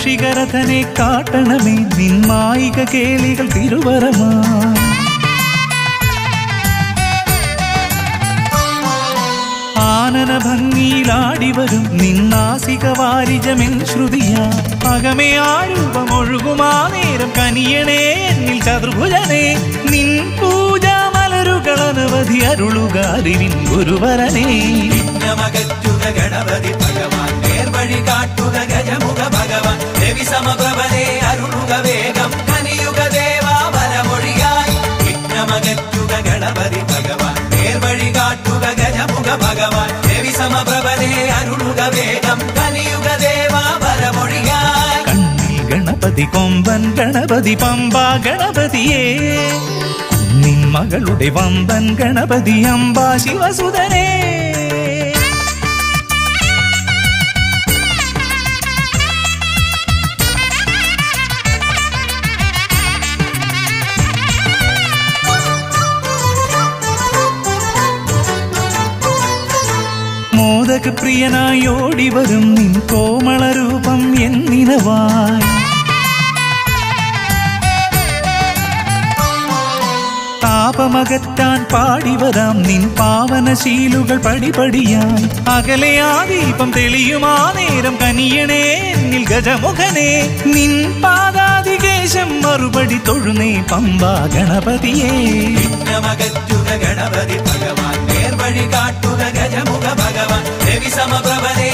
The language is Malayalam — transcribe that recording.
വൃഷികരഥനെ കാട്ടണമേ നിന്മായിക കേളികൾ തിരുവരമാ ആനന ഭംഗിയിലാടിവരും നിന്നാസിക വാരിജമെൻ ശ്രുതിയാ അകമേ ആരൂപമൊഴുകുമാ നേരം കനിയണേ എന്നിൽ ചതുർഭുജനെ നിൻ പൂജാ മലരുകളനവധി അരുളുക അറിവിൻ ഗുരുവരനേ വിഘ്നമകറ്റുക ഗണപതി ഭഗവാൻ നേർവഴി കാട്ടുക ഗജമുഖ ഭഗവാൻ രവി സമപ്രഭനെ അരുളുക വേഗം കനിയുക ദേവാ വരമൊഴിയായി വിഘ്നമകറ്റുക ഗണപതി ഭഗവാൻ നേർവഴി കാട്ടുക ഗജമുഖ ഭഗവാൻ രവി സമപ്രഭനെ അരുളുക വേഗം കനിയുക ദേവാ വരമൊഴിയായി കണ്ണിൽ ഗണപതി കൊമ്പൻ ഗണപതി പമ്പ ഗണപതിയേ നിൻ മകളുടെ വമ്പൻ ഗണപതി അംബ ശിവസുതനേ മോദക പ്രിയനായി ഓടിവരും നിൻ കോമളരൂപം എന്നിനവായി താപമകറ്റാൻ പാടിവരാം നിൻ പാവനശീലുകൾ പടിപടിയായി അകലെ ആ ദീപം തെളിയുമാ നേരം കനിയണേ എന്നിൽ ഗജമുഖനെ നിൻ പാദാതികേശം മറുപടി തൊഴുന്നേ പമ്പ ഗണപതിയേ വിഘ്നമകറ്റുക ഗണപതി ഭഗവാൻ നേർവഴി കാട്ടുക ഗജമുഖ ഭഗവാൻ രവി സമപ്രഭനെ